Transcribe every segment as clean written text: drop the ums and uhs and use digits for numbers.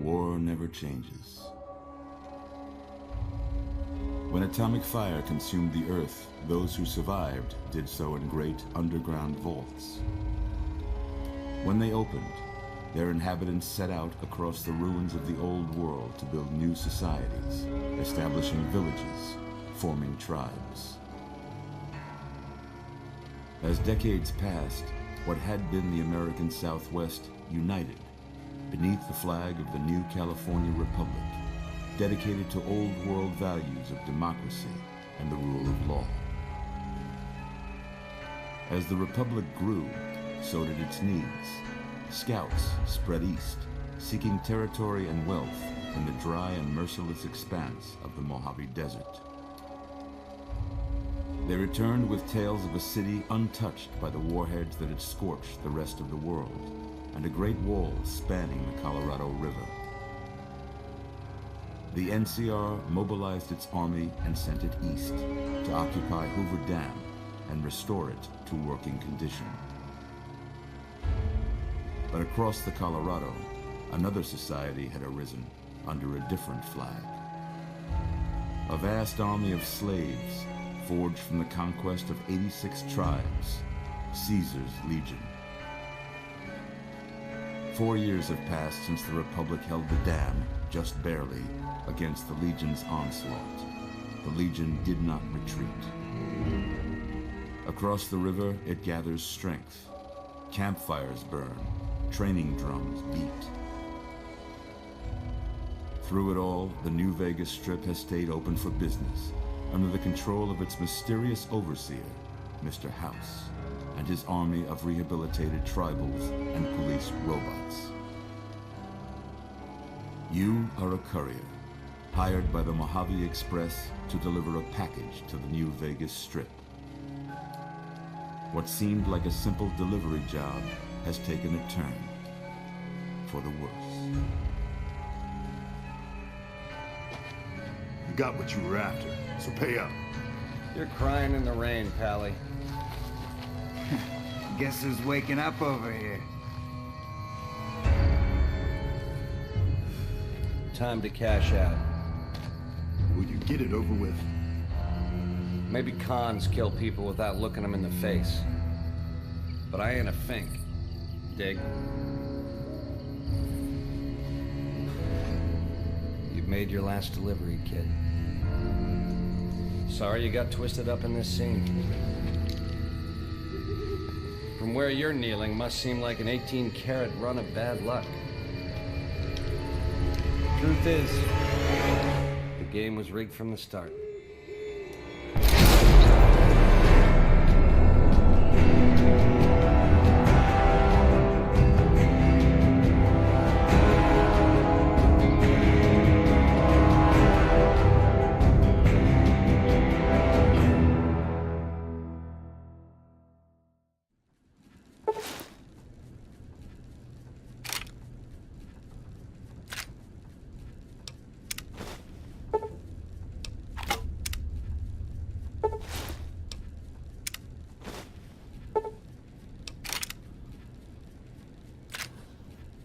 war never changes. When atomic fire consumed the Earth, those who survived did so in great underground vaults. When they opened, their inhabitants set out across the ruins of the old world to build new societies, establishing villages, forming tribes. As decades passed, what had been the American Southwest united beneath the flag of the new California Republic, dedicated to old world values of democracy and the rule of law. As the Republic grew, so did its needs. Scouts spread east, seeking territory and wealth in the dry and merciless expanse of the Mojave Desert. They returned with tales of a city untouched by the warheads that had scorched the rest of the world, and a great wall spanning the Colorado River. The NCR mobilized its army and sent it east to occupy Hoover Dam and restore it to working condition. But across the Colorado, another society had arisen under a different flag. A vast army of slaves forged from the conquest of 86 tribes, Caesar's Legion. 4 years have passed since the Republic held the dam, just barely, against the Legion's onslaught. The Legion did not retreat. Across the river, it gathers strength. Campfires burn, training drums beat. Through it all, the New Vegas Strip has stayed open for business, under the control of its mysterious overseer, Mr. House, and his army of rehabilitated tribals and police robots. You are a courier, hired by the Mojave Express to deliver a package to the New Vegas Strip. What seemed like a simple delivery job has taken a turn for the worse. You got what you were after, so pay up. You're crying in the rain, Pally. Guess who's waking up over here? Time to cash out. Will you get it over with? Maybe cons kill people without looking them in the face. But I ain't a fink. Dig? You've made your last delivery, kid. Sorry you got twisted up in this scene. From where you're kneeling must seem like an 18-carat run of bad luck. Truth is, the game was rigged from the start.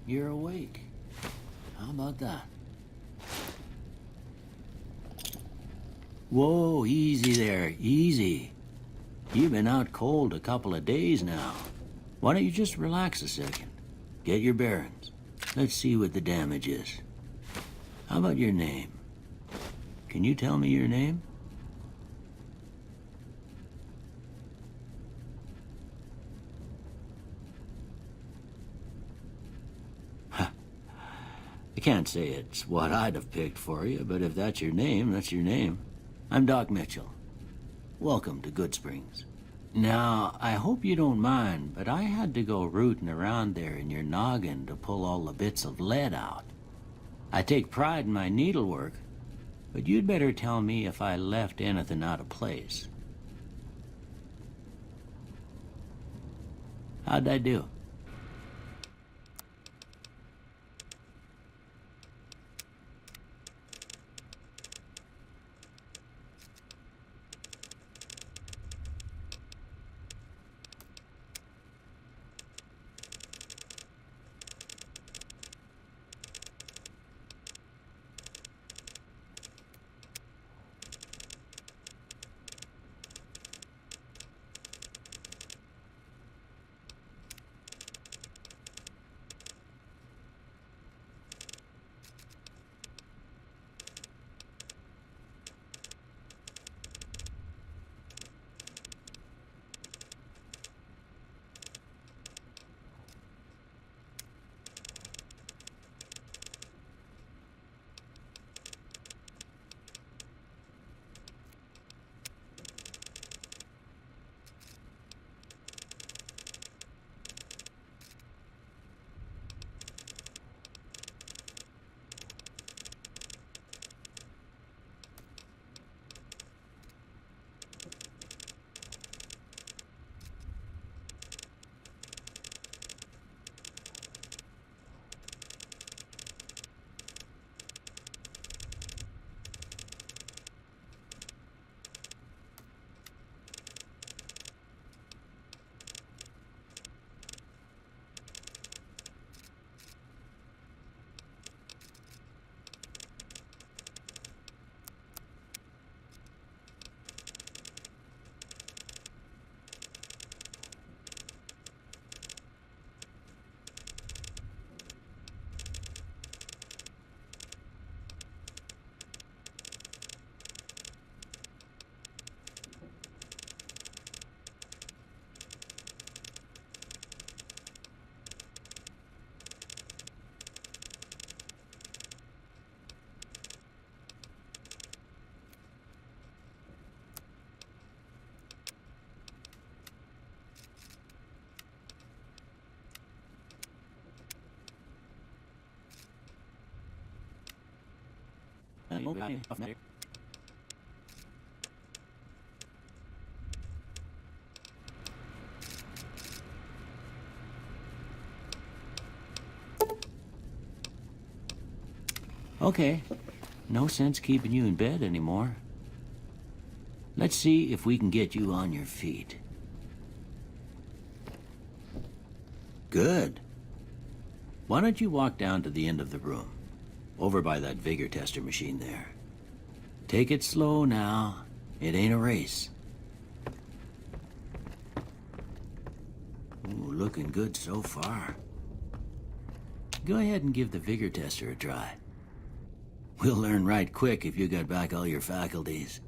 You're awake. How about that? Whoa, easy there, easy. You've been out cold a couple of days now. Why don't you just relax a second? Get your bearings. Let's see what the damage is. How about your name? Can you tell me your name? I can't say it's what I'd have picked for you, but if that's your name, that's your name. I'm Doc Mitchell. Welcome to Goodsprings. Now, I hope you don't mind, but I had to go rooting around there in your noggin to pull all the bits of lead out. I take pride in my needlework, but you'd better tell me if I left anything out of place. How'd I do? Okay, no sense keeping you in bed anymore. Let's see if we can get you on your feet. Good. Why don't you walk down to the end of the room, over by that vigor tester machine there. Take it slow now. It ain't a race. Ooh, looking good so far. Go ahead and give the vigor tester a try. We'll learn right quick if you got back all your faculties.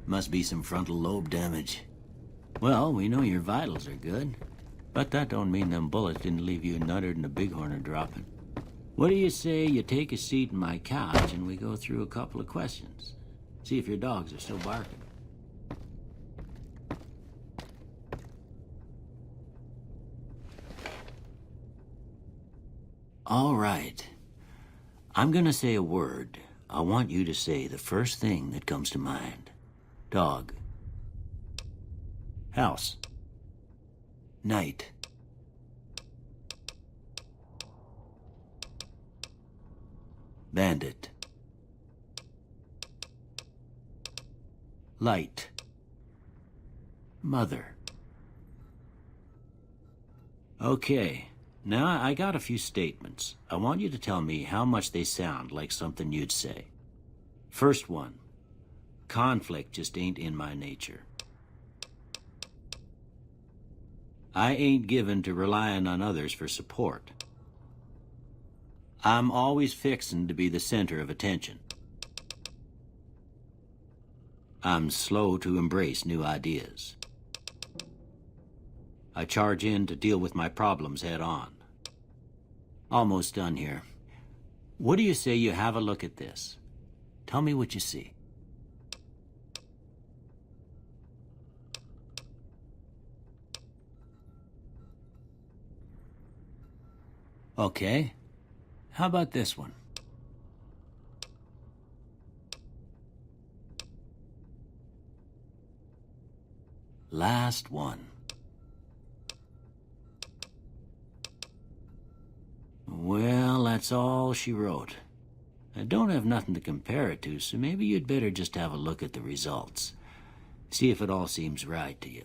Must be some frontal lobe damage. Well, we know your vitals are good, but that don't mean them bullets didn't leave you nuttered and a bighorn are dropping. What do you say you take a seat in my couch and we go through a couple of questions? See if your dogs are still barking. All right. I'm gonna say a word. I want you to say the first thing that comes to mind. Dog. House. Night. Bandit. Light. Mother. Okay. Now I got a few statements. I want you to tell me how much they sound like something you'd say. First one. Conflict just ain't in my nature. I ain't given to relying on others for support. I'm always fixin' to be the center of attention. I'm slow to embrace new ideas. I charge in to deal with my problems head on. Almost done here. What do you say you have a look at this? Tell me what you see. Okay. How about this one? Last one. Well, that's all she wrote. I don't have nothing to compare it to, so maybe you'd better just have a look at the results. See if it all seems right to you.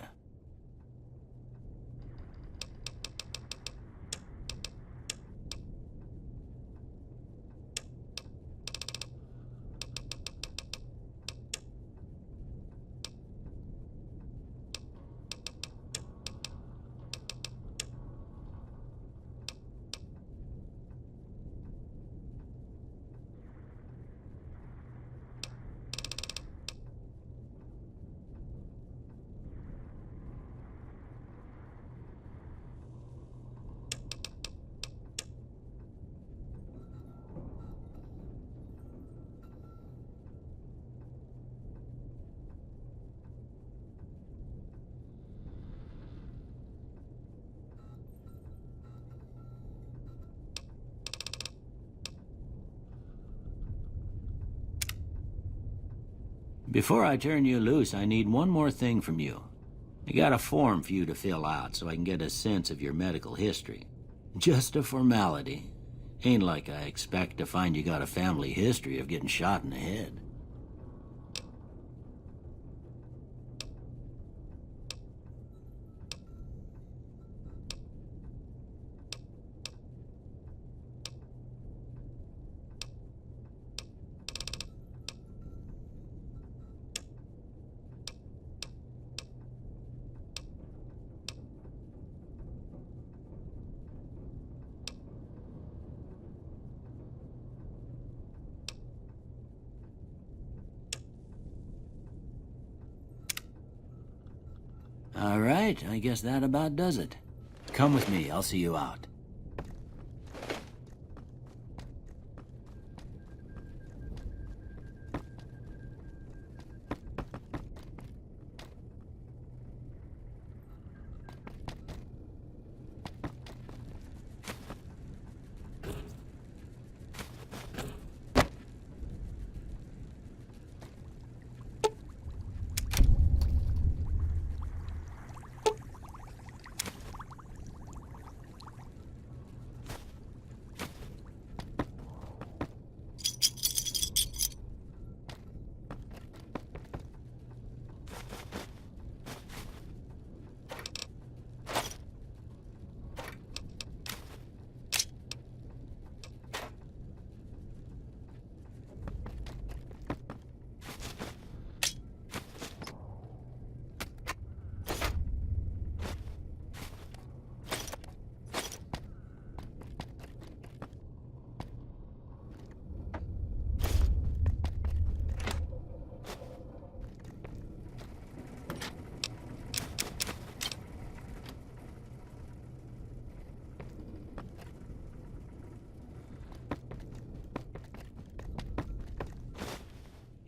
Before I turn you loose, I need one more thing from you. I got a form for you to fill out so I can get a sense of your medical history. Just a formality. Ain't like I expect to find you got a family history of getting shot in the head. right, I guess that about does it. Come with me, I'll see you out.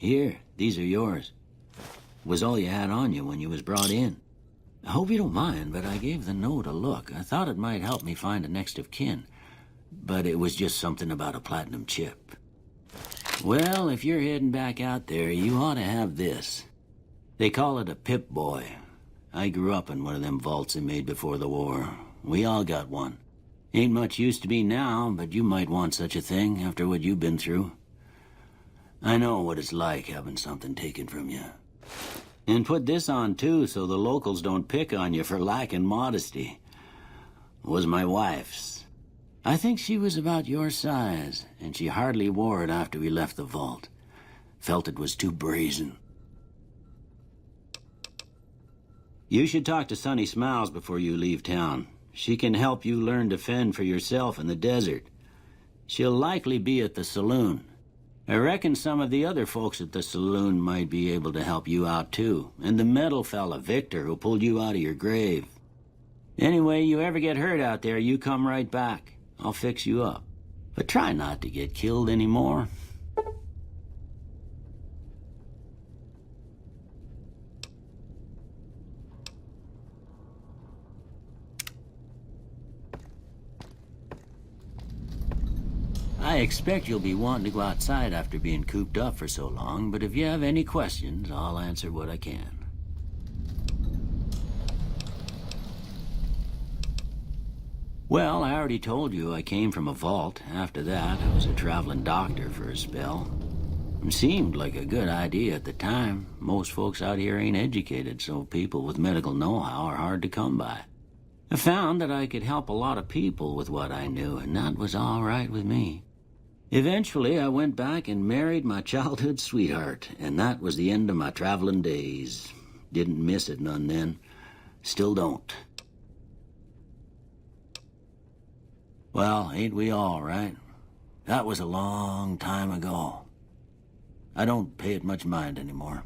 Here, these are yours. Was all you had on you when you was brought in. I hope you don't mind, but I gave the note a look. I thought it might help me find a next of kin. But it was just something about a platinum chip. Well, if you're heading back out there, you ought to have this. They call it a Pip-Boy. I grew up in one of them vaults they made before the war. We all got one. Ain't much use to me now, but you might want such a thing after what you've been through. I know what it's like having something taken from you. And put this on, too, so the locals don't pick on you for lacking modesty. Was my wife's. I think she was about your size, and she hardly wore it after we left the vault. Felt it was too brazen. You should talk to Sunny Smiles before you leave town. She can help you learn to fend for yourself in the desert. She'll likely be at the saloon. I reckon some of the other folks at the saloon might be able to help you out, too. And the metal fella, Victor, who pulled you out of your grave. Anyway, you ever get hurt out there, you come right back. I'll fix you up. But try not to get killed anymore. I expect you'll be wanting to go outside after being cooped up for so long, but if you have any questions, I'll answer what I can. Well, I already told you I came from a vault. After that, I was a traveling doctor for a spell. It seemed like a good idea at the time. Most folks out here ain't educated, so people with medical know-how are hard to come by. I found that I could help a lot of people with what I knew, and that was all right with me. Eventually, I went back and married my childhood sweetheart, and that was the end of my traveling days. Didn't miss it none then. Still don't. Well, ain't we all, right? That was a long time ago. I don't pay it much mind anymore.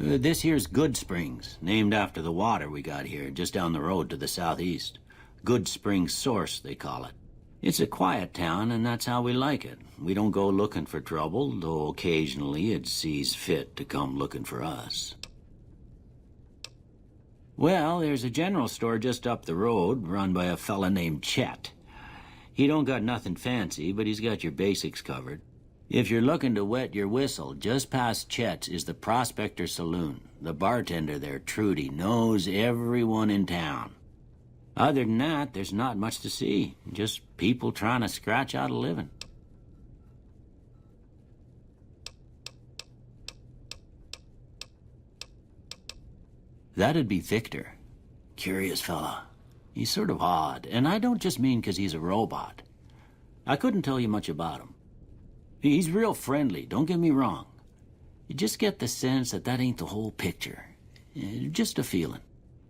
This here's Good Springs, named after the water we got here, just down the road to the southeast. Good Springs Source, they call it. It's a quiet town, and that's how we like it. We don't go looking for trouble, though occasionally it sees fit to come looking for us. Well, there's a general store just up the road, run by a fella named Chet. He don't got nothing fancy, but he's got your basics covered. If you're looking to wet your whistle, just past Chet's is the Prospector Saloon. The bartender there, Trudy, knows everyone in town. Other than that, there's not much to see. Just people trying to scratch out a living. That'd be Victor. Curious fella. He's sort of odd, and I don't just mean 'cause he's a robot. I couldn't tell you much about him. He's real friendly, don't get me wrong. You just get the sense that ain't the whole picture. Just a feeling.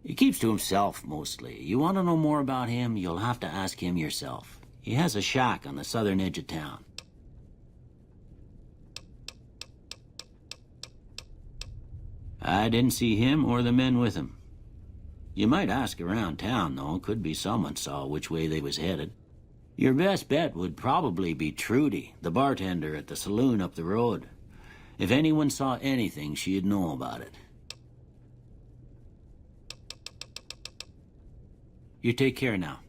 He keeps to himself, mostly. You want to know more about him, you'll have to ask him yourself. He has a shack on the southern edge of town. I didn't see him or the men with him. You might ask around town, though. Could be someone saw which way they was headed. Your best bet would probably be Trudy, the bartender at the saloon up the road. If anyone saw anything, she'd know about it. You take care now.